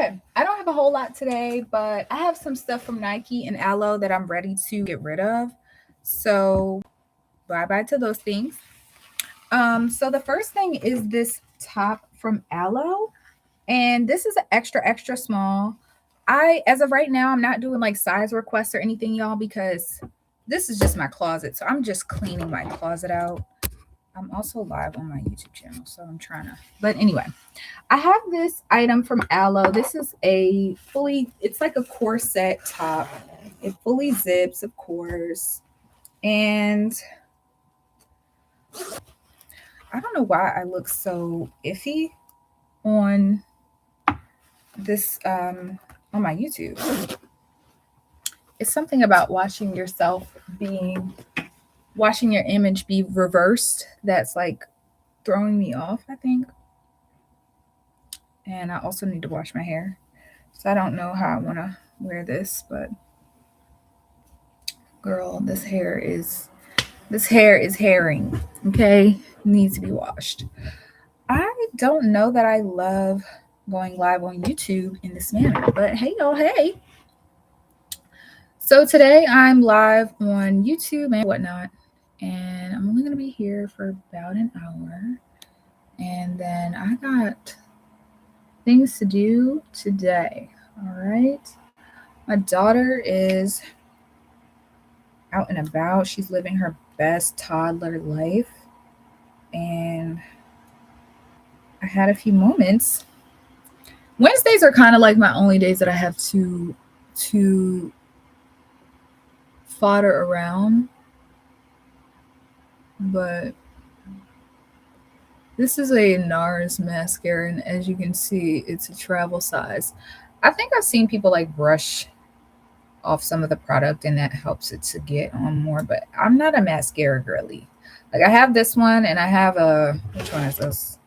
Okay, I don't have a whole lot today, but I have some stuff from Nike and Aloe that I'm ready to get rid of. So, bye bye to those things. So the first thing is this top from Aloe, and this is an extra extra small. As of right now, I'm not doing like size requests or anything, y'all, because this is just my closet. So I'm just cleaning my closet out. I'm also live on my YouTube channel, so I'm trying to. But anyway, I have this item from Aloe. This is it's like a corset top. It fully zips, of course. And I don't know why I look so iffy on this on my YouTube. It's something about watching your image be reversed that's like throwing me off, I think. And I also need to wash my hair. So I don't know how I want to wear this, but girl, this hair is herring, okay? Needs to be washed. I don't know that I love going live on YouTube in this manner, but hey, y'all, hey. So today I'm live on YouTube and whatnot, and I'm only going to be here for about an hour. And then I got things to do today, all right? My daughter is out and about. She's living her best toddler life. And I had a few moments. Wednesdays are kind of like my only days that I have to fodder around. But this is a NARS mascara, and as you can see, it's a travel size. I think I've seen people like brush off some of the product and that helps it to get on more, but I'm not a mascara girly. Like I have this one and I have which one is this?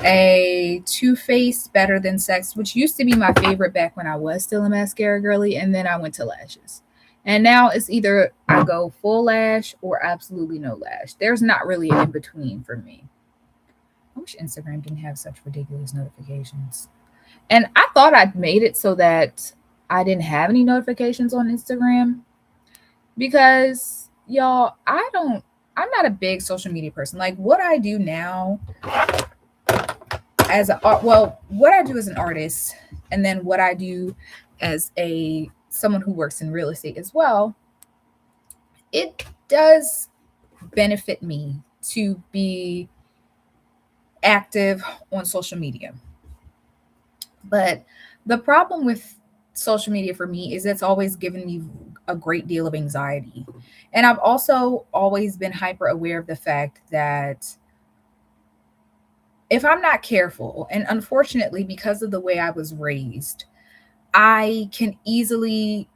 A Too Faced Better Than Sex, which used to be my favorite back when I was still a mascara girly, and then I went to lashes. And now it's either I go full lash or absolutely no lash. There's not really an in between for me. I wish Instagram didn't have such ridiculous notifications. And I thought I'd made it so that I didn't have any notifications on Instagram because I'm not a big social media person. Like what I do now what I do as an artist and then what I do as someone who works in real estate as well, it does benefit me to be active on social media. But the problem with social media for me is it's always given me a great deal of anxiety. And I've also always been hyper aware of the fact that if I'm not careful, and unfortunately, because of the way I was raised, I can easily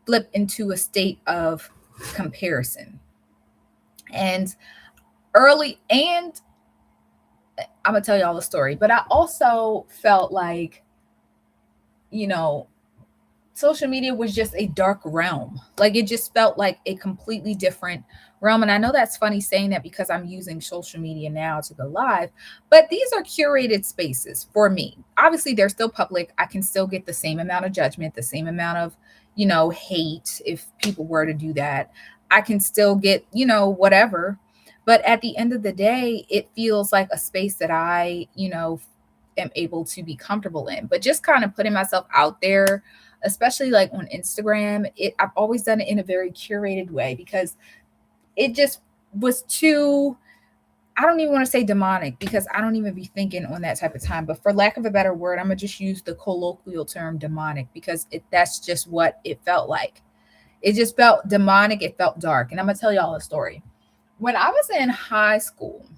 flip into a state of comparison. And I'm gonna tell y'all a story, but I also felt like, social media was just a dark realm. Like it just felt like a completely different realm. And I know that's funny saying that because I'm using social media now to go live, but these are curated spaces for me. Obviously, they're still public. I can still get the same amount of judgment, the same amount of, hate if people were to do that. I can still get, whatever. But at the end of the day, it feels like a space that I, am able to be comfortable in. But just kind of putting myself out there, especially like on Instagram, I've always done it in a very curated way because it just was too, I don't even want to say demonic because I don't even be thinking on that type of time. But for lack of a better word, I'm going to just use the colloquial term demonic because that's just what it felt like. It just felt demonic. It felt dark. And I'm going to tell y'all a story. When I was in high school,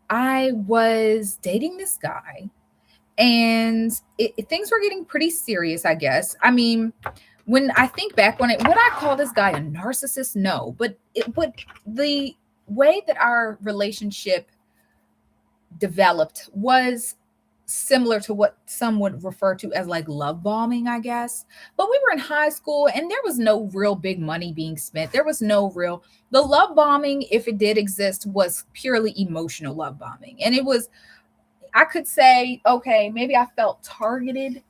I was dating this guy and things were getting pretty serious, I guess. I mean, when I think back on it, would I call this guy a narcissist? No, but the way that our relationship developed was similar to what some would refer to as like love bombing, I guess. But we were in high school and there was no real big money being spent. There was no real, the love bombing, if it did exist, was purely emotional love bombing. And it was, I could say, okay, maybe I felt targeted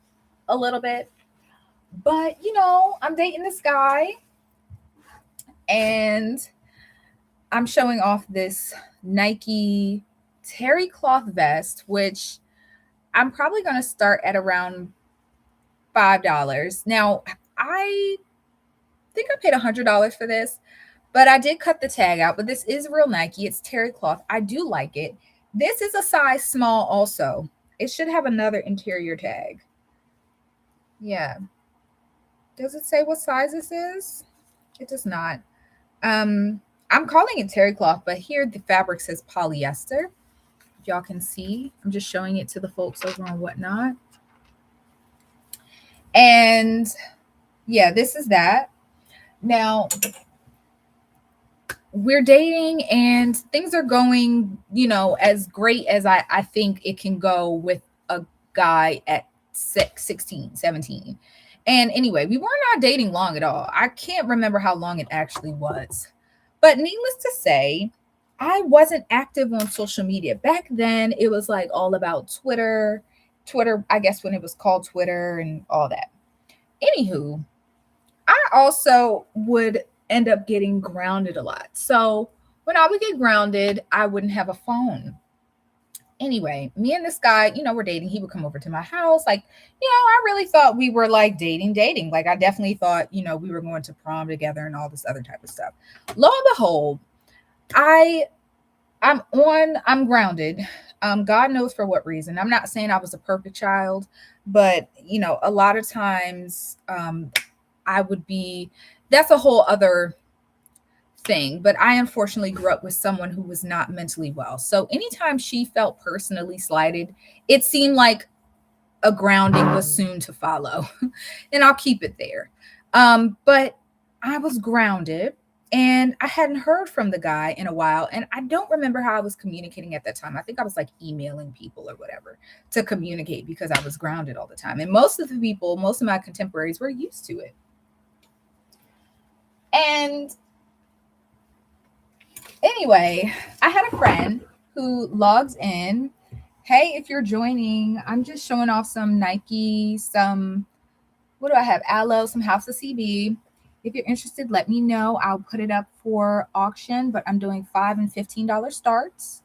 a little bit, but I'm dating this guy and I'm showing off this Nike terry cloth vest, which I'm probably going to start at around $5. Now, I think I paid $100 for this, but I did cut the tag out. But this is real Nike. It's terry cloth. I do like it. This is a size small also. It should have another interior tag. Yeah. Does it say what size this is? It does not. I'm calling it terry cloth, but here the fabric says polyester. Y'all can see. I'm just showing it to the folks over on Whatnot. And yeah, this is that. Now, we're dating and things are going, as great as I think it can go with a guy at 16, 17. And anyway, we were not dating long at all. I can't remember how long it actually was. But needless to say, I wasn't active on social media. Back then, it was like all about Twitter, I guess when it was called Twitter and all that. Anywho, I also would end up getting grounded a lot. So when I would get grounded, I wouldn't have a phone. Anyway, me and this guy, we're dating. He would come over to my house. Like, I really thought we were like dating. Like, I definitely thought, we were going to prom together and all this other type of stuff. Lo and behold, I'm grounded. God knows for what reason. I'm not saying I was a perfect child, but a lot of times I would be, that's a whole other thing. But I unfortunately grew up with someone who was not mentally well. So anytime she felt personally slighted, it seemed like a grounding was soon to follow. And I'll keep it there. But I was grounded. And I hadn't heard from the guy in a while. And I don't remember how I was communicating at that time. I think I was like emailing people or whatever to communicate because I was grounded all the time. And most of my contemporaries were used to it. And anyway, I had a friend who logs in. Hey, if you're joining, I'm just showing off some Nike, what do I have? Aloe, some House of CB. If you're interested, let me know. I'll put it up for auction, but I'm doing $5 and $15 starts.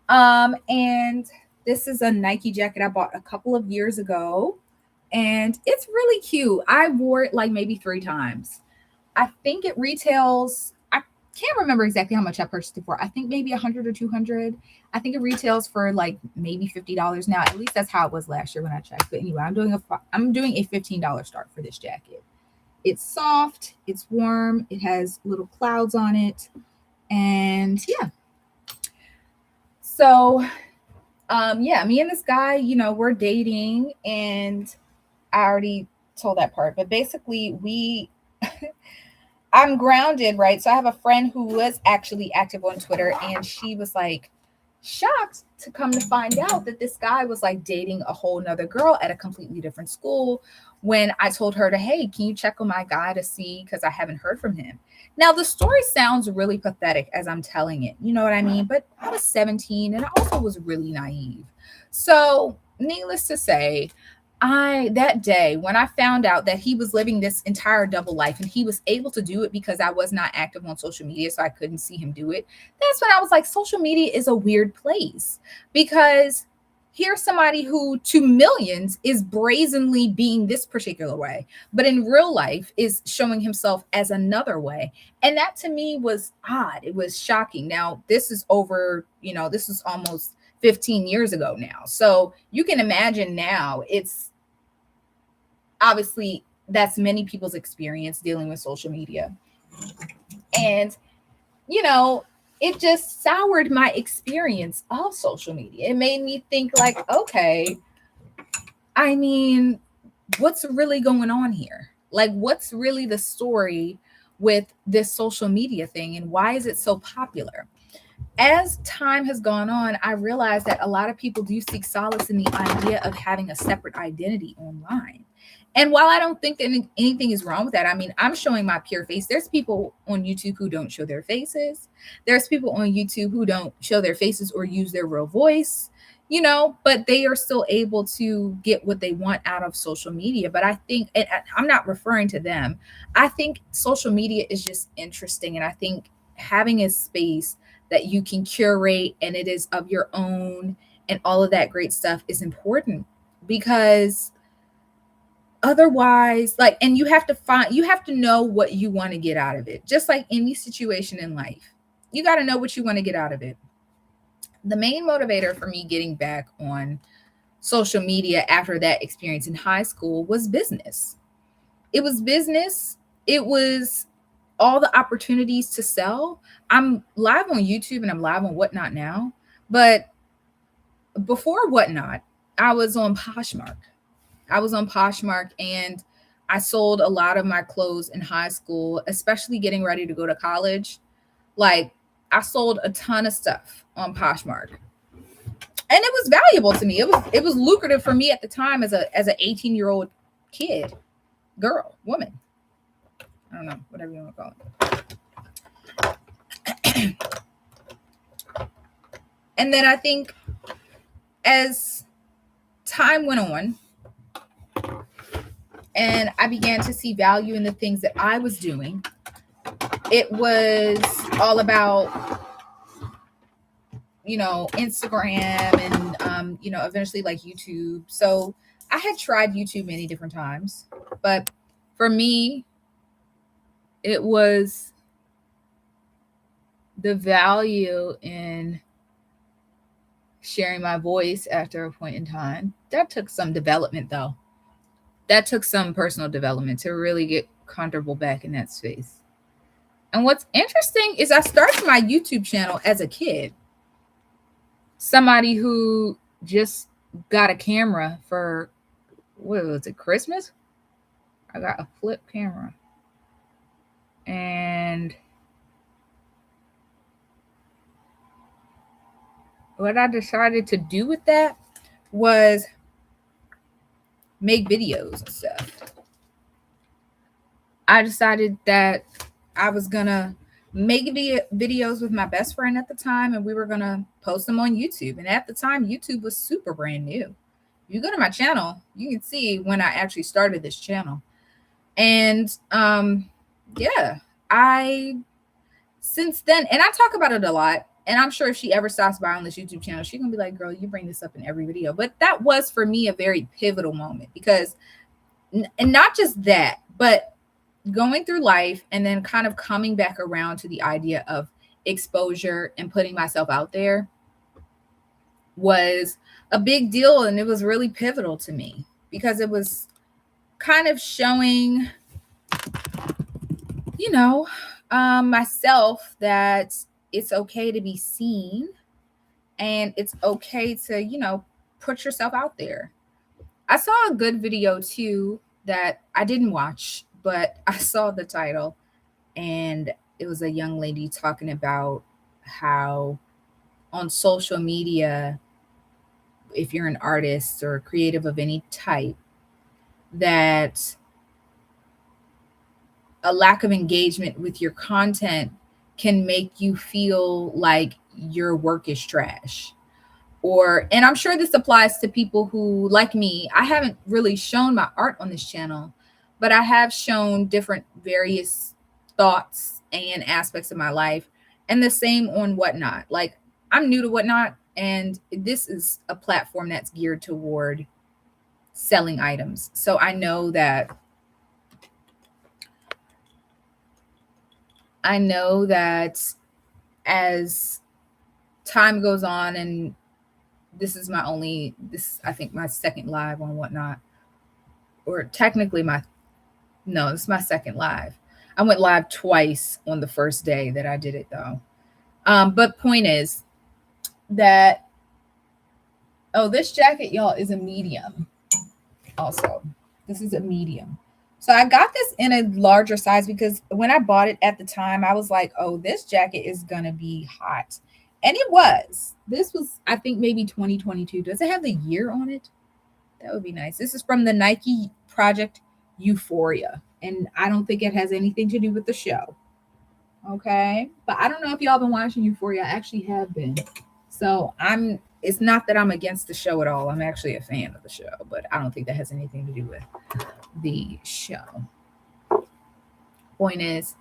And this is a Nike jacket I bought a couple of years ago, and it's really cute. I wore it like maybe 3 times. I think it retails, I can't remember exactly how much I purchased it for. I think maybe 100 or 200. I think it retails for like maybe $50 now. At least that's how it was last year when I checked. But anyway, I'm doing a $15 start for this jacket. It's soft, it's warm, it has little clouds on it, and yeah. So, me and this guy, we're dating, and I already told that part, but basically I'm grounded, right? So I have a friend who was actually active on Twitter, and she was like shocked to come to find out that this guy was like dating a whole nother girl at a completely different school. When I told her hey, can you check on my guy to see, because I haven't heard from him. Now, the story sounds really pathetic as I'm telling it, you know what I mean? But I was 17 and I also was really naive. So needless to say, that day when I found out that he was living this entire double life and he was able to do it because I was not active on social media, so I couldn't see him do it, that's when I was like, social media is a weird place, because here's somebody who to millions is brazenly being this particular way, but in real life is showing himself as another way. And that to me was odd. It was shocking. Now, this is over, this is almost 15 years ago now. So you can imagine now, it's obviously that's many people's experience dealing with social media. And, it just soured my experience of social media. It made me think like, okay, I mean, what's really going on here? Like, what's really the story with this social media thing, and why is it so popular? As time has gone on, I realized that a lot of people do seek solace in the idea of having a separate identity online. And while I don't think that anything is wrong with that, I mean, I'm showing my pure face. There's people on YouTube who don't show their faces. There's people on YouTube who don't show their faces or use their real voice, but they are still able to get what they want out of social media. But I think, and I'm not referring to them, I think social media is just interesting. And I think having a space that you can curate and it is of your own and all of that great stuff is important, because otherwise, like, and you have to know what you want to get out of it, just like any situation in life. You got to know what you want to get out of it. The main motivator for me getting back on social media after that experience in high school was business. It was business. It was all the opportunities to sell. I'm live on YouTube and I'm live on Whatnot now, but before Whatnot, I was on Poshmark. I was on Poshmark and I sold a lot of my clothes in high school, especially getting ready to go to college. Like, I sold a ton of stuff on Poshmark. And it was valuable to me. It was lucrative for me at the time as an 18-year-old kid, girl, woman. I don't know, whatever you want to call it. And then I think as time went on and I began to see value in the things that I was doing, it was all about, Instagram and, eventually like YouTube. So I had tried YouTube many different times, but for me, it was the value in sharing my voice after a point in time. That took some development, though. That took some personal development to really get comfortable back in that space. And what's interesting is I started my YouTube channel as a kid. Somebody who just got a camera for, what was it, Christmas? I got a flip camera. And what I decided to do with that was make videos and stuff. I decided that I was gonna make videos with my best friend at the time, and we were gonna post them on YouTube. And at the time, YouTube was super brand new. If you go to my channel, you can see when I actually started this channel. And yeah, I since then, and I talk about it a lot. And I'm sure if she ever stops by on this YouTube channel, she's gonna be like, girl, you bring this up in every video. But that was for me a very pivotal moment, because, and not just that, but going through life and then kind of coming back around to the idea of exposure and putting myself out there was a big deal. And it was really pivotal to me because it was kind of showing, myself that it's okay to be seen and it's okay to, put yourself out there. I saw a good video too that I didn't watch, but I saw the title, and it was a young lady talking about how on social media, if you're an artist or creative of any type, that a lack of engagement with your content can make you feel like your work is trash. And I'm sure this applies to people who, like me, I haven't really shown my art on this channel, but I have shown different various thoughts and aspects of my life, and the same on Whatnot. Like, I'm new to Whatnot, and this is a platform that's geared toward selling items. So I know that as time goes on, and this is I think my second live on Whatnot, or technically this is my second live. I went live twice on the first day that I did it, though. But point is that, this jacket, y'all, is a medium. Also, this is a medium. So I got this in a larger size because when I bought it at the time, I was like, oh, this jacket is going to be hot. And this was, I think, maybe 2022. Does it have the year on it? That would be nice. This is from the Nike project Euphoria. And I don't think it has anything to do with the show. Okay. But I don't know if y'all been watching Euphoria. I actually have been. So it's not that I'm against the show at all. I'm actually a fan of the show, but I don't think that has anything to do with the show. Point is,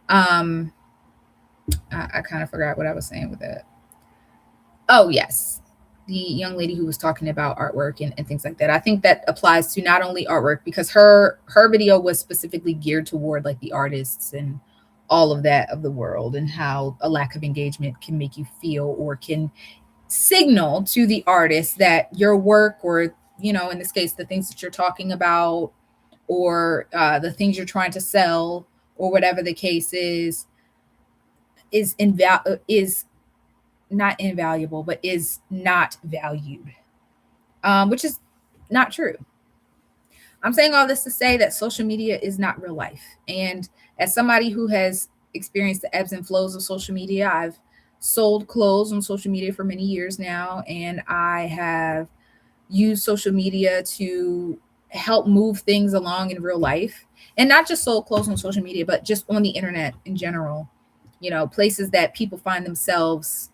I kind of forgot what I was saying with that. Oh, yes. The young lady who was talking about artwork and things like that. I think that applies to not only artwork, because her video was specifically geared toward like the artists and all of that of the world, and how a lack of engagement can make you feel, or can signal to the artist that your work, or in this case the things that you're talking about, or the things you're trying to sell, or whatever the case is not invaluable, but is not valued, which is not true. I'm saying all this to say that social media is not real life. And as somebody who has experienced the ebbs and flows of social media, I've sold clothes on social media for many years now, and I have used social media to help move things along in real life. And not just sold clothes on social media, but just on the internet in general, places that people find themselves.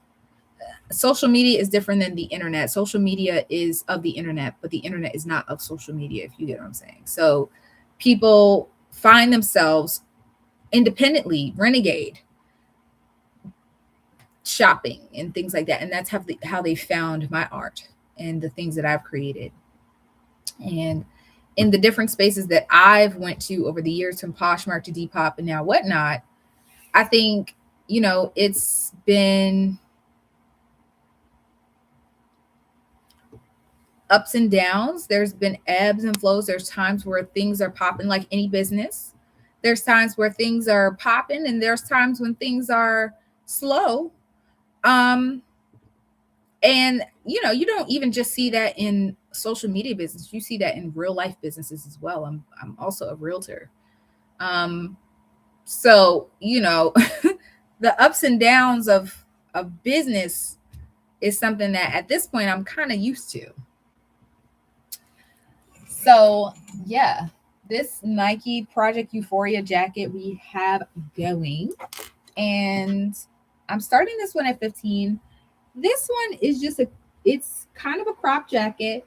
Social media is different than the internet. Social media is of the internet, but the internet is not of social media, if you get what I'm saying. So people find themselves independently, renegade, shopping and things like that. And that's how they found my art and the things that I've created. And in the different spaces that I've went to over the years, from Poshmark to Depop and now whatnot, I think, it's been ups and downs. There's been ebbs and flows. There's times where things are popping like any business. There's times where things are popping, and there's times when things are slow. Um, and you don't even just see that in social media business. You see that in real life businesses as well. I'm also a realtor. Um, so the ups and downs of business is something that at this point I'm kind of used to. So yeah, this Nike Project Euphoria jacket we have going, and I'm starting this one at 15. This one is it's kind of a crop jacket.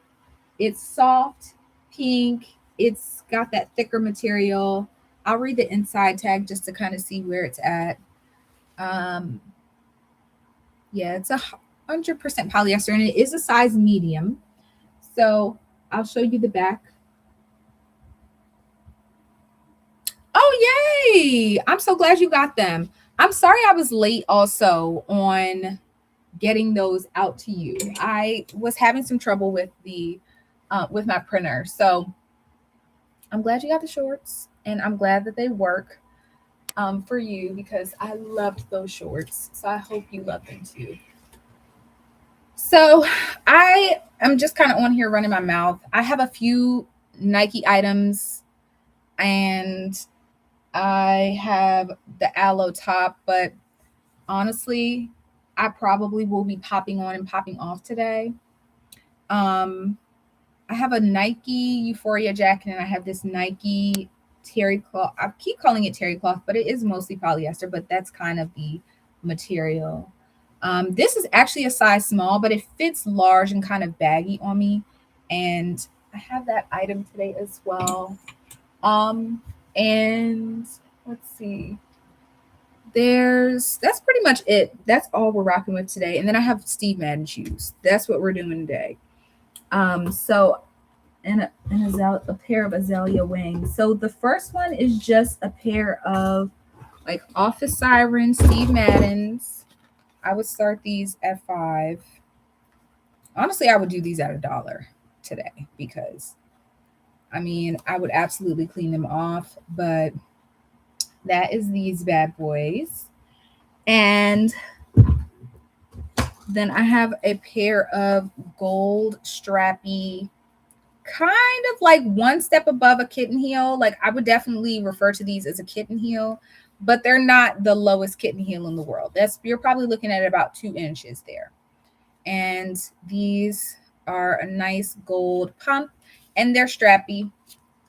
It's soft, pink. It's got that thicker material. I'll read the inside tag just to kind of see where it's at. Um, yeah, it's 100% polyester, and it is a size medium. So I'll show you the back. Oh, yay! I'm so glad you got them. I'm sorry I was late also on getting those out to you. I was having some trouble with my printer. So I'm glad you got the shorts, and I'm glad that they work for you, because I loved those shorts. So I hope you love them too. So I am just kind of on here running my mouth. I have a few Nike items, and I have the aloe top, but honestly, I probably will be popping on and popping off today. Um, I have a Nike Euphoria jacket, and I have this Nike terry cloth. I keep calling it terry cloth, but it is mostly polyester, but that's kind of the material. This is actually a size small, but it fits large and kind of baggy on me. And I have that item today as well. And let's see. That's pretty much it. That's all we're rocking with today. And then I have Steve Madden shoes. That's what we're doing today. So and a pair of azalea wings. So the first one is just a pair of like Office Siren Steve Maddens. I would start these at $5. Honestly, I would do these at $1 today, because I mean, I would absolutely clean them off, but that is these bad boys. And then I have a pair of gold strappy, kind of like one step above a kitten heel. Like, I would definitely refer to these as a kitten heel, but they're not the lowest kitten heel in the world. You're probably looking at about 2 inches there. And these are a nice gold pump, and they're strappy.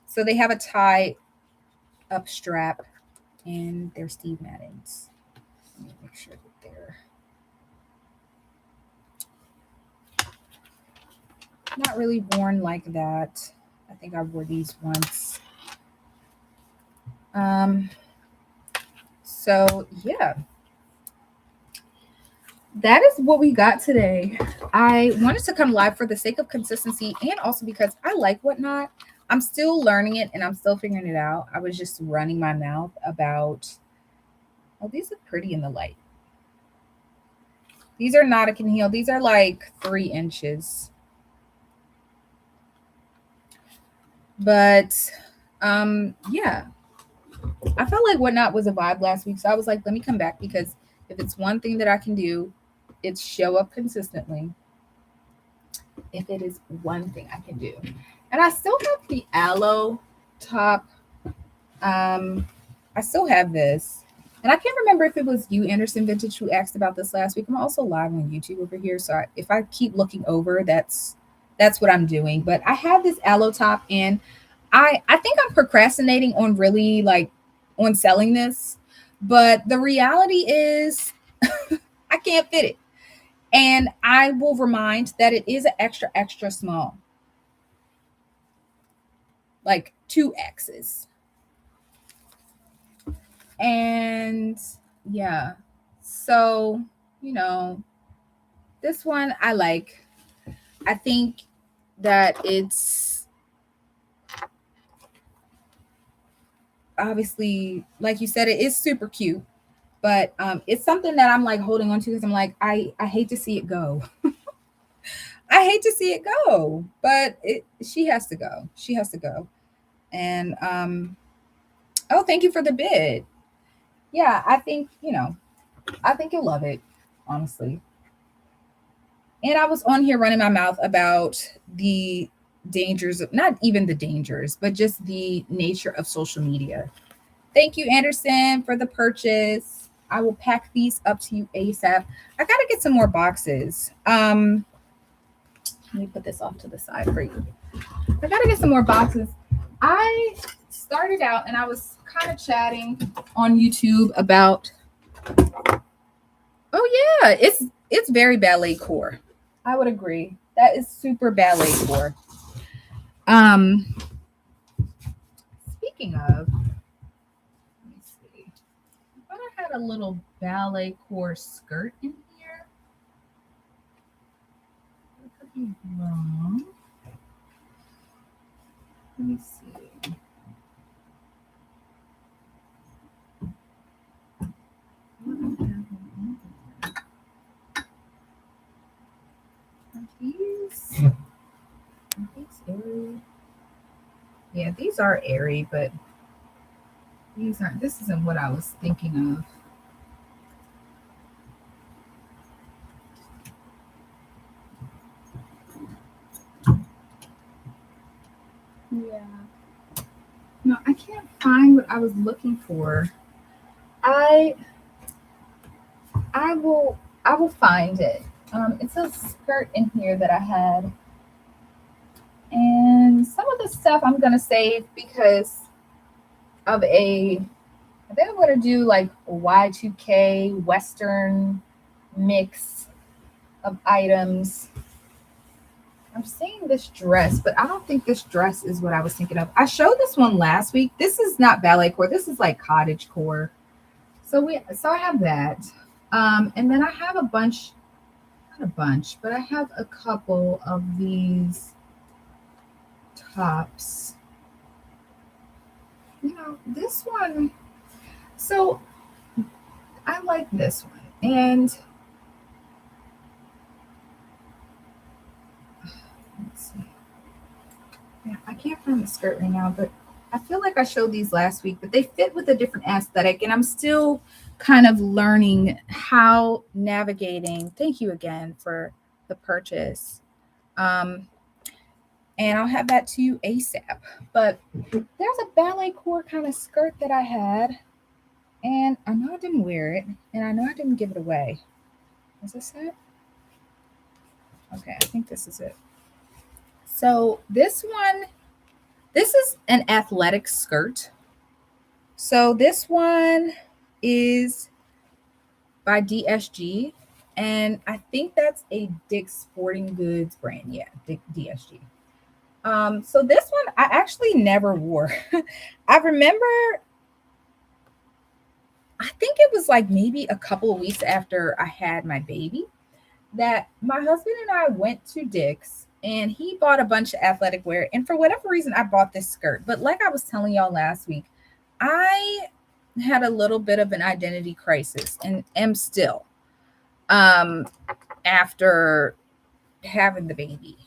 So they have a tie up strap, and they're Steve Maddens. Let me make sure that they're not really worn like that. I think I wore these once. So yeah, that is what we got today. I wanted to come live for the sake of consistency and also because I like Whatnot. I'm still learning it and I'm still figuring it out. I was just running my mouth about, oh, these look pretty in the light. These are not a can heel. These are like 3 inches. But yeah, I felt like Whatnot was a vibe last week. So I was like, let me come back because if it's one thing that I can do, it's show up consistently. If it is one thing I can do. And I still have the aloe top. I still have this. And I can't remember if it was you, Anderson Vintage, who asked about this last week. I'm also live on YouTube over here. So if I keep looking over, that's what I'm doing. But I have this aloe top, and I think I'm procrastinating on really like on selling this. But the reality is I can't fit it. And I will remind that it is an extra, extra small. Like 2X's. And yeah, so, this one I like. I think that it's obviously, like you said, it is super cute, but it's something that I'm like holding on to because I'm like, I hate to see it go. I hate to see it go, but she has to go. She has to go. And oh, thank you for the bid. Yeah, I think, I think you'll love it, honestly. And I was on here running my mouth about the dangers, not even the dangers, but just the nature of social media. Thank you, Anderson, for the purchase. I will pack these up to you ASAP. I gotta get some more boxes. Let me put this off to the side for you. I gotta get some more boxes. I started out and I was kind of chatting on YouTube about, oh yeah, it's very ballet core. I would agree. That is super ballet core. Speaking of, let me see. I thought I had a little ballet core skirt in here. That could be wrong. Let me see. These airy? Yeah, these are airy, but these aren't. This isn't what I was thinking of. Yeah. No, I can't find what I was looking for. I will find it. It's a skirt in here that I had. And some of the stuff I'm gonna save because of I think I'm gonna do like a Y2K Western mix of items. I'm seeing this dress, but I don't think this dress is what I was thinking of. I showed this one last week. This is not ballet core. This is like cottage core. So I have that. And then I have a bunch, not a bunch, but I have a couple of these tops. This one. So I like this one. And let's see. Yeah, I can't find the skirt right now, but I feel like I showed these last week, but they fit with a different aesthetic. And I'm still kind of learning how navigating. Thank you again for the purchase. And I'll have that to you ASAP. But there's a ballet core kind of skirt that I had. And I know I didn't wear it, and I know I didn't give it away. Is this it? Okay, I think this is it. So this is an athletic skirt. So this one is by DSG, and I think that's a Dick's Sporting Goods brand. Yeah, DSG. So this one I actually never wore. I remember, I think it was like maybe a couple of weeks after I had my baby that my husband and I went to Dick's and he bought a bunch of athletic wear. And for whatever reason, I bought this skirt. But like I was telling y'all last week, I had a little bit of an identity crisis and am still um, after having the baby.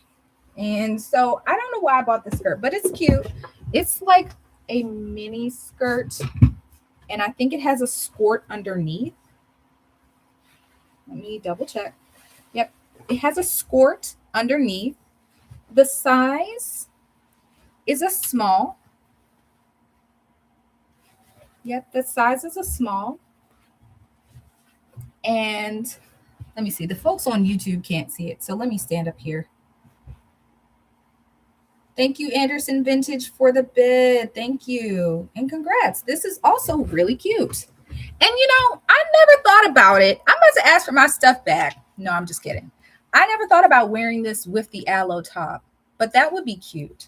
And so I don't know why I bought the skirt, but it's cute. It's like a mini skirt, and I think it has a skirt underneath. Let me double check. Yep, it has a skirt underneath. The size is a small. Yep, the size is a small. And let me see. The folks on YouTube can't see it, so let me stand up here. Thank you, Anderson Vintage, for the bid. Thank you. And congrats. This is also really cute. And I never thought about it. I must have asked for my stuff back. No, I'm just kidding. I never thought about wearing this with the aloe top, but that would be cute.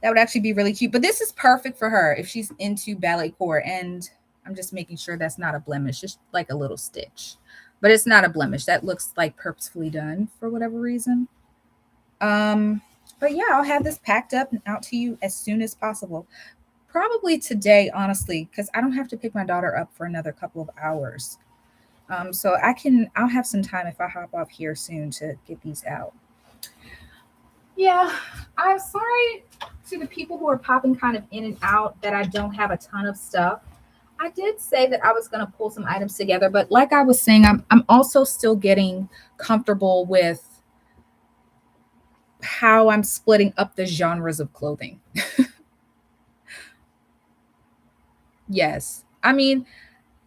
That would actually be really cute. But this is perfect for her if she's into ballet core. And I'm just making sure that's not a blemish, just like a little stitch. But it's not a blemish. That looks like purposefully done for whatever reason. But yeah, I'll have this packed up and out to you as soon as possible. Probably today, honestly, because I don't have to pick my daughter up for another couple of hours. So I'll have some time if I hop off here soon to get these out. Yeah, I'm sorry to the people who are popping kind of in and out that I don't have a ton of stuff. I did say that I was going to pull some items together, but like I was saying, I'm also still getting comfortable with how I'm splitting up the genres of clothing. Yes. I mean,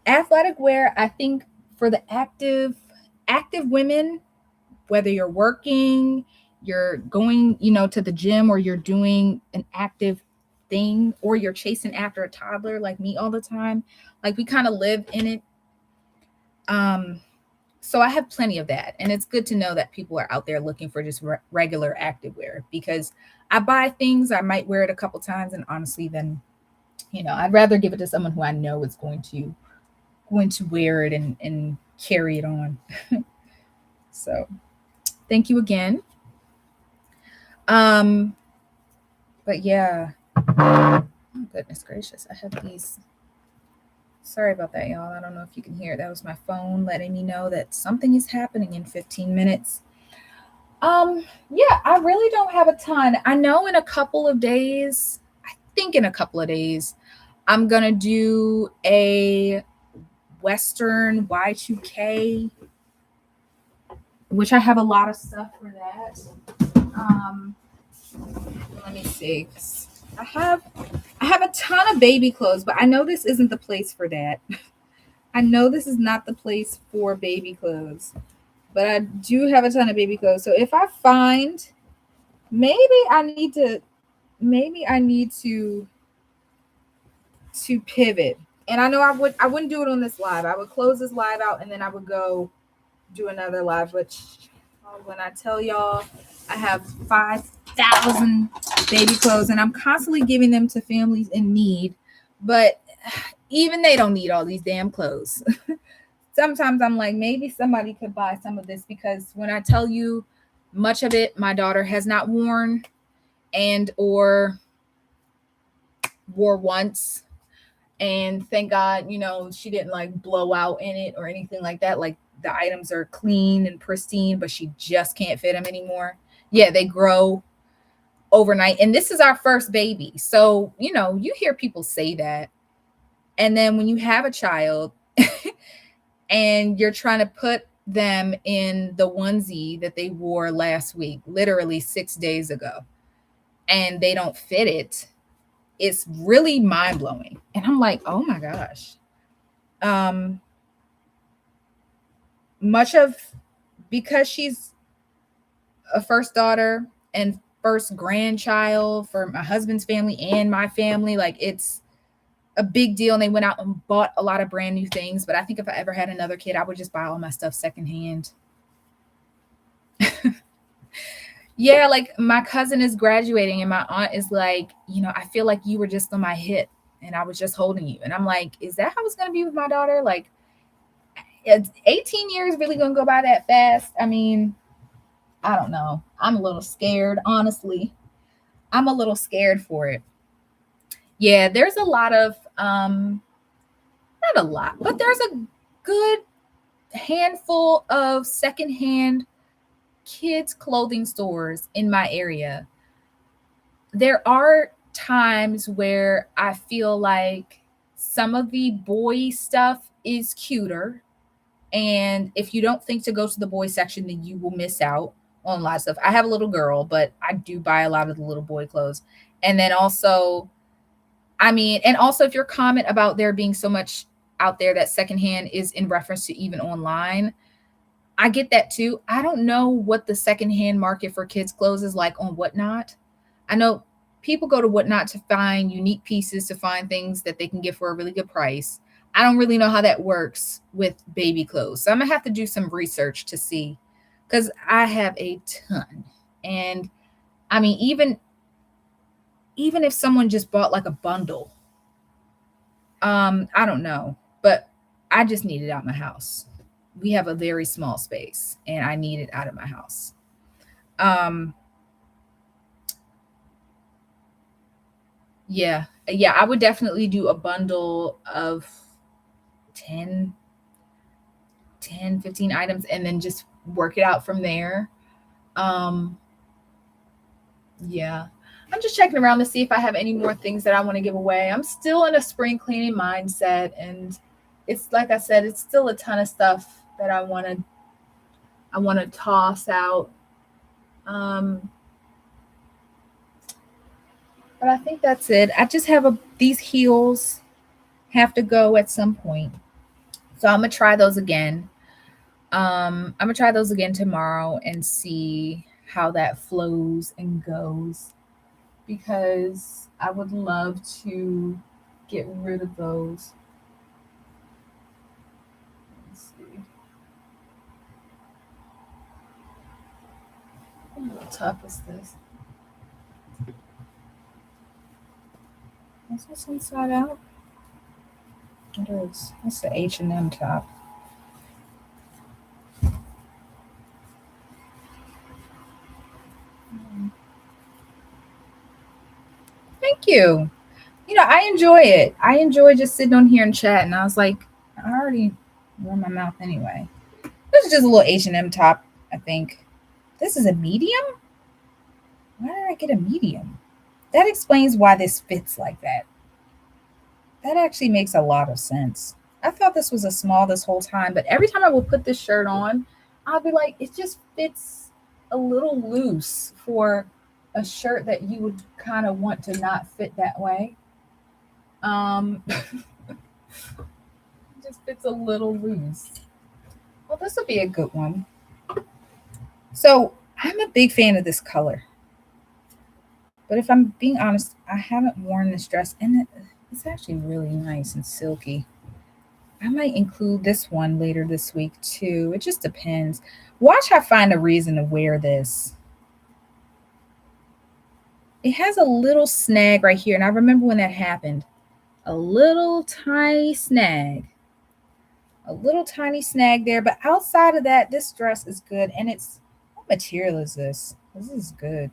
athletic wear, I think for the active women, whether you're working, you're going, to the gym, or you're doing an active thing, or you're chasing after a toddler like me all the time, like we kind of live in it. So I have plenty of that, and it's good to know that people are out there looking for just regular active wear, because I buy things, I might wear it a couple times, and honestly, then I'd rather give it to someone who I know is going to wear it and carry it on. So thank you again. But yeah. Oh, goodness gracious. I have these. Sorry about that, y'all. I don't know if you can hear it. That was my phone letting me know that something is happening in 15 minutes. Yeah, I really don't have a ton. I know in a couple of days, I think in a couple of days, I'm gonna do a Western Y2K, which I have a lot of stuff for that. Let me see. I have a ton of baby clothes, but I know this isn't the place for that. I know this is not the place for baby clothes, but I do have a ton of baby clothes. So if I find, maybe I need to pivot. And I know I wouldn't do it on this live. I would close this live out and then I would go do another live, which when I tell y'all I have 5,000 baby clothes and I'm constantly giving them to families in need, but even they don't need all these damn clothes. Sometimes I'm like, maybe somebody could buy some of this, because when I tell you, much of it my daughter has not worn and or wore once, and thank God, she didn't like blow out in it or anything like that. Like the items are clean and pristine, but she just can't fit them anymore. Yeah, they grow overnight. And this is our first baby. So, you hear people say that. And then when you have a child and you're trying to put them in the onesie that they wore last week, literally 6 days ago, and they don't fit it, it's really mind blowing. And I'm like, oh my gosh. Um, much of because she's a first daughter and first grandchild for my husband's family and my family, like it's a big deal. And they went out and bought a lot of brand new things. But I think if I ever had another kid, I would just buy all my stuff secondhand. Yeah, like my cousin is graduating, and my aunt is like, I feel like you were just on my hip and I was just holding you. And I'm like, is that how it's going to be with my daughter? Like, 18 years really going to go by that fast? I mean, I don't know. I'm a little scared, honestly. I'm a little scared for it. Yeah, there's a lot of, not a lot, but there's a good handful of secondhand kids' clothing stores in my area. There are times where I feel like some of the boy stuff is cuter. And if you don't think to go to the boy section, then you will miss out on a lot of stuff. I have a little girl, but I do buy a lot of the little boy clothes. And then also, and also if your comment about there being so much out there that secondhand is in reference to even online, I get that too. I don't know what the secondhand market for kids' clothes is like on Whatnot. I know people go to Whatnot to find unique pieces, to find things that they can get for a really good price. I don't really know how that works with baby clothes. So I'm going to have to do some research to see, because I have a ton. And I mean, even if someone just bought like a bundle, I don't know, but I just need it out my house. We have a very small space and I need it out of my house. Um, yeah, yeah, I would definitely do a bundle of 10, 10, 15 items and then just work it out from there. Um, yeah. I'm just checking around to see if I have any more things that I want to give away. I'm still in a spring cleaning mindset, and it's like I said, it's still a ton of stuff that I want to toss out. Um, but I think that's it. I just have these heels have to go at some point. So I'm gonna try those again. I'm gonna try those again tomorrow and see how that flows and goes, because I would love to get rid of those. Let's see. How tough is this? Is this inside out? It is. That's the H&M top. Thank you. I enjoy it. I enjoy just sitting on here and chatting. I was like, I already warmed my mouth anyway. This is just a little H&M top, I think. This is a medium? Why did I get a medium? That explains why this fits like that. That actually makes a lot of sense. I thought this was a small this whole time, but every time I will put this shirt on, I'll be like, it just fits a little loose for a shirt that you would kind of want to not fit that way. It just fits a little loose. Well, this will be a good one. So I'm a big fan of this color. But if I'm being honest, I haven't worn this dress, and it's actually really nice and silky. I might include this one later this week too. It just depends. Watch I find a reason to wear this. It has a little snag right here, and I remember when that happened. A little tiny snag. A little tiny snag there, but outside of that, this dress is good. And what material is this? This is good.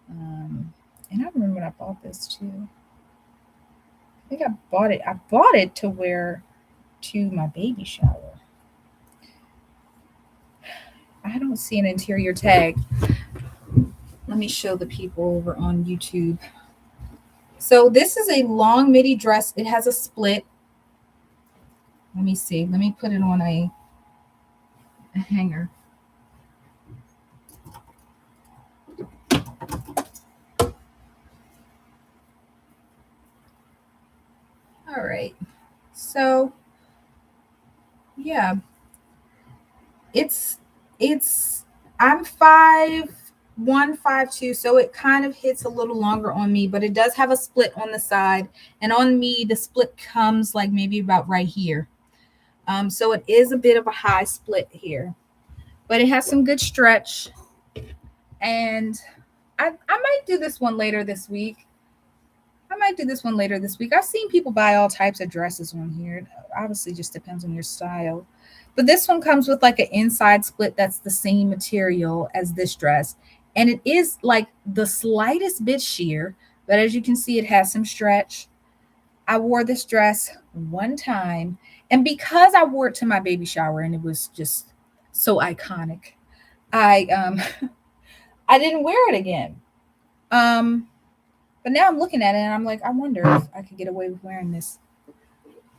And I remember when I bought this too. I think I bought it. I bought it to wear to my baby shower. I don't see an interior tag. Let me show the people over on YouTube. So this is a long midi dress. It has a split. Let me see. Let me put it on a hanger. yeah, it's I'm 5'1", 5'2", so it kind of hits a little longer on me, but it does have a split on the side, and on me the split comes like maybe about right here. So it is a bit of a high split here, but it has some good stretch, and I might do this one later this week. I've seen people buy all types of dresses on here. It obviously just depends on your style. But this one comes with like an inside split that's the same material as this dress. And it is like the slightest bit sheer, but as you can see, it has some stretch. I wore this dress one time, and because I wore it to my baby shower and it was just so iconic, I I didn't wear it again. Um but now I'm looking at it and I'm like, I wonder if I could get away with wearing this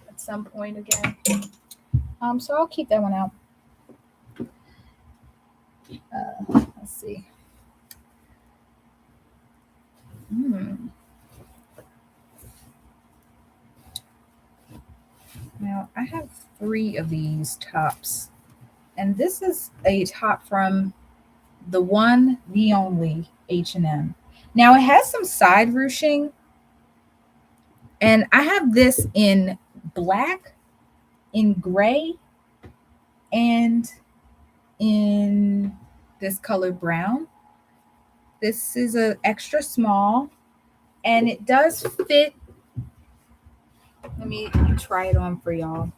at some point again. So I'll keep that one out. Let's see. Now I have 3 of these tops, and this is a top from the one, the only H&M. Now it has some side ruching, and I have this in black, in gray, and in this color brown. This is a extra small, and it does fit. Let me try it on for y'all,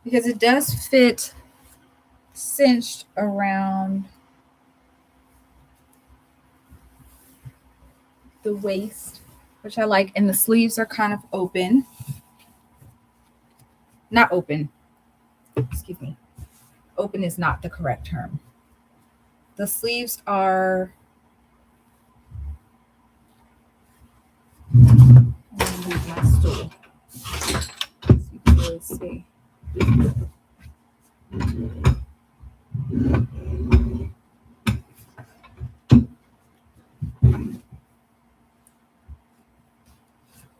because it does fit cinched around the waist, which I like, and the sleeves are kind of open. Not open. Excuse me. Open is not the correct term. The sleeves are, I'm gonna move my stool so you can really see.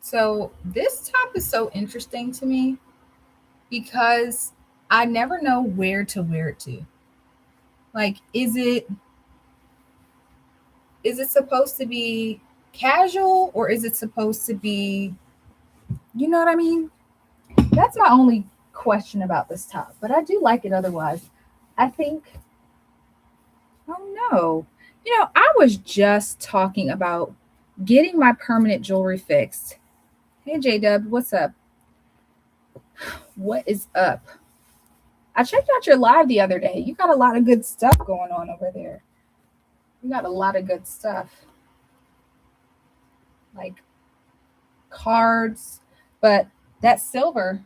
So this top is so interesting to me because I never know where to wear it to. Like, is it supposed to be casual, or is it supposed to be, you know what I mean? That's my only question about this top, but I do like it otherwise. I think, oh no. I was just talking about getting my permanent jewelry fixed. Hey J Dub, what's up? What is up? I checked out your live the other day. You got a lot of good stuff going on over there. You got a lot of good stuff. Like cards, but that silver,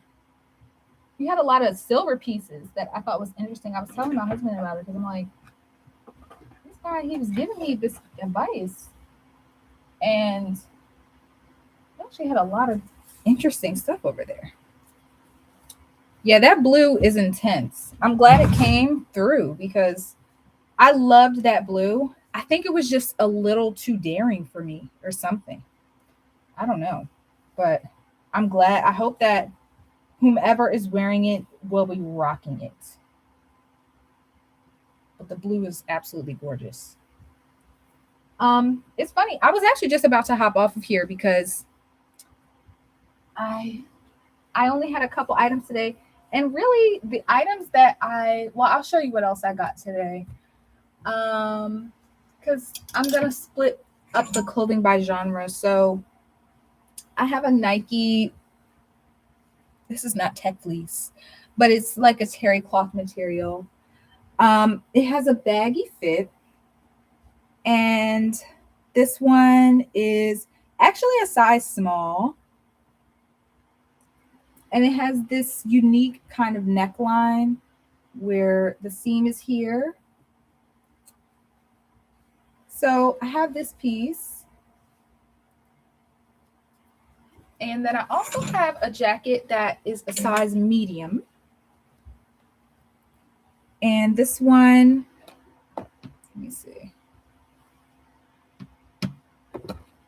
you had a lot of silver pieces that I thought was interesting. I was telling my husband about it because I'm like, this guy, he was giving me this advice, and he actually had a lot of interesting stuff over there. Yeah, that blue is intense. I'm glad it came through because I loved that blue. I think it was just a little too daring for me or something. I don't know. But I'm glad. I hope that whomever is wearing it will be rocking it. But the blue is absolutely gorgeous. It's funny. I was actually just about to hop off of here because I only had a couple items today. And really the items that I'll show you what else I got today. Because I'm gonna split up the clothing by genre. So I have a Nike. This is not tech fleece, but it's like a terry cloth material. It has a baggy fit, and this one is actually a size small, and it has this unique kind of neckline where the seam is here. So I have this piece, and then I also have a jacket that is a size medium. And this one, let me see.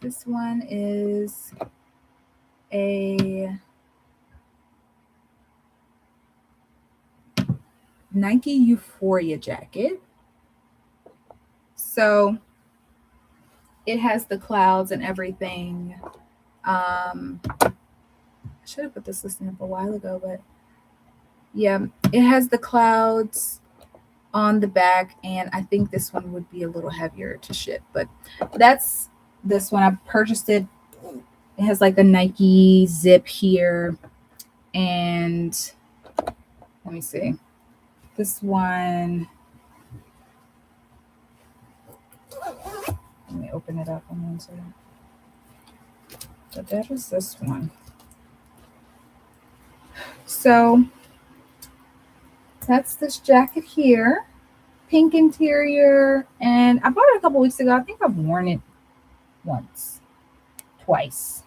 This one is a Nike Euphoria jacket. So it has the clouds and everything. I should have put this listing up a while ago, but yeah, it has the clouds on the back, and I think this one would be a little heavier to ship, but that's this one. I purchased it. It has like a Nike zip here, and let me see. This one, let me open it up on one second. But that is this one. So that's this jacket here, pink interior, and I bought it a couple weeks ago. I think I've worn it once, twice,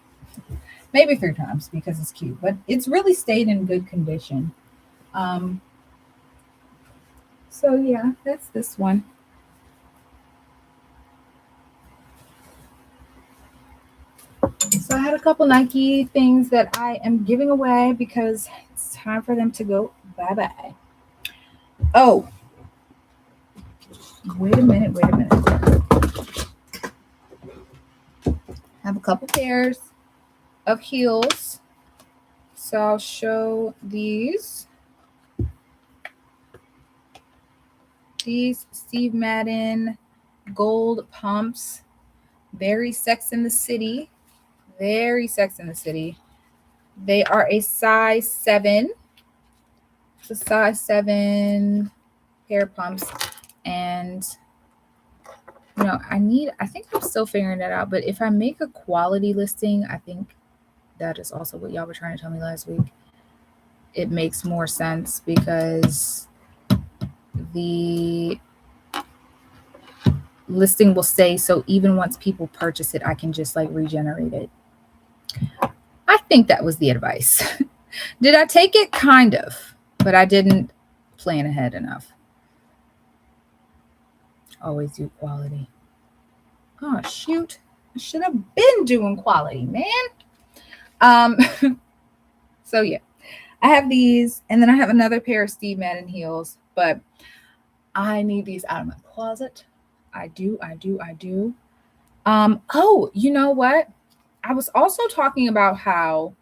maybe 3 times because it's cute, but it's really stayed in good condition. Um, so yeah, that's this one. So I had a couple Nike things that I am giving away because it's time for them to go bye-bye. Oh, wait a minute. I have a couple pairs of heels. So I'll show these. These Steve Madden gold pumps. Very Sex in the City. Very Sex in the City. They are a size 7. It's a size 7 pair of pumps. And I think I'm still figuring that out. But if I make a quality listing, I think that is also what y'all were trying to tell me last week. It makes more sense because the listing will say, so even once people purchase it, I can just like regenerate it. I think that was the advice. Did I take it? Kind of, but I didn't plan ahead enough. Always do quality. Oh shoot, I should have been doing quality, man. So yeah, I have these, and then I have another pair of Steve Madden heels, but I need these out of my closet. I do. Oh, you know what? I was also talking about how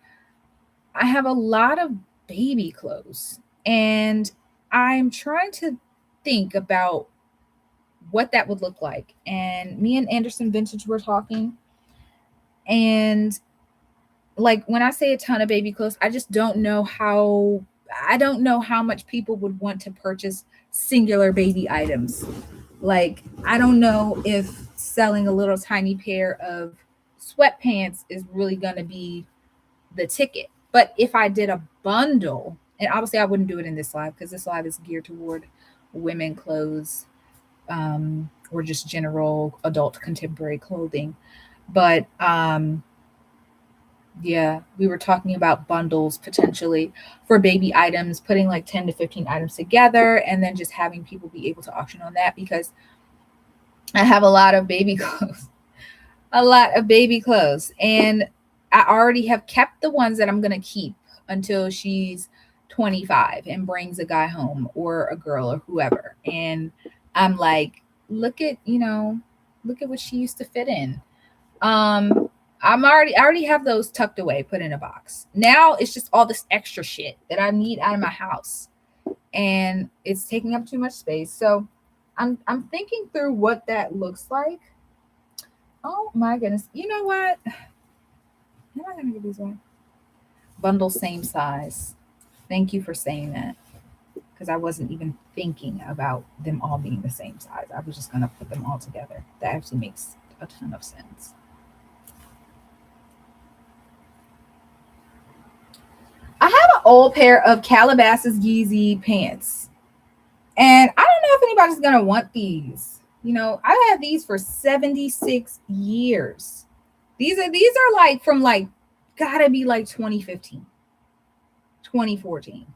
I have a lot of baby clothes, and I'm trying to think about what that would look like. And me and Anderson Vintage were talking, and like when I say a ton of baby clothes, I just don't know how much people would want to purchase singular baby items. Like, I don't know if selling a little tiny pair of sweatpants is really going to be the ticket. But if I did a bundle, and obviously I wouldn't do it in this live because this live is geared toward women clothes, or just general adult contemporary clothing. But yeah, we were talking about bundles potentially for baby items, putting like 10 to 15 items together and then just having people be able to auction on that because I have a lot of baby clothes. A lot of baby clothes. And I already have kept the ones that I'm going to keep until she's 25 and brings a guy home or a girl or whoever. And I'm like, look at what she used to fit in. I already have those tucked away, put in a box. Now it's just all this extra shit that I need out of my house. And it's taking up too much space. So I'm thinking through what that looks like. Oh my goodness. You know what? Am I gonna give these away? Bundle same size. Thank you for saying that. Because I wasn't even thinking about them all being the same size. I was just gonna put them all together. That actually makes a ton of sense. I have an old pair of Calabasas Yeezy pants. And I don't know if anybody's going to want these. I've had these for 76 years. These are like from like, gotta be like 2015, 2014.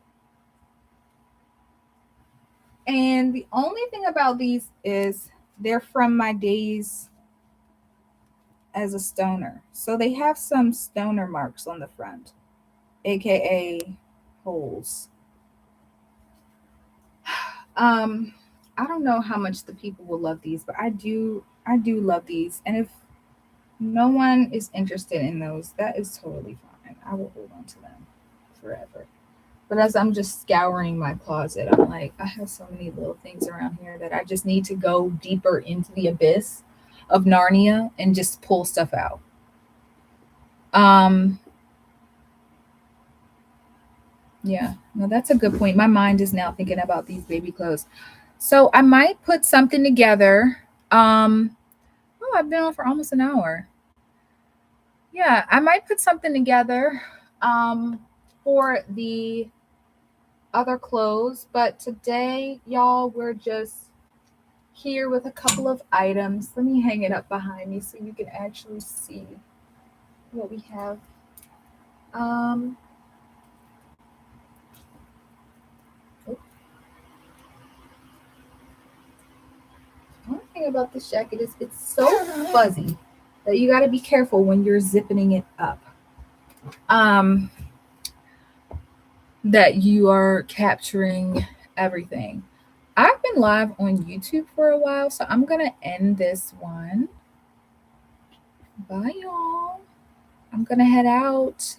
And the only thing about these is they're from my days as a stoner. So they have some stoner marks on the front, AKA holes. I don't know how much the people will love these, but I do love these. And if no one is interested in those, that is totally fine. I will hold on to them forever. But as I'm just scouring my closet, I'm like, I have so many little things around here that I just need to go deeper into the abyss of Narnia and just pull stuff out. Um, yeah, no, that's a good point. My mind is now thinking about these baby clothes. So I might put something together. Um, oh, I've been on for almost an hour. Yeah, I might put something together for the other clothes, but today, y'all, we're just here with a couple of items. Let me hang it up behind me so you can actually see what we have. Um, oh, one thing about this jacket is it's so fuzzy that you got to be careful when you're zipping it up. Um, that you are capturing everything. I've been live on YouTube for a while, so I'm gonna end this one. Bye, y'all. I'm gonna head out.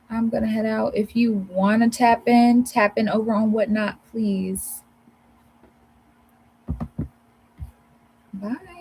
I'm gonna head out. If you want to tap in over on Whatnot, please. Bye.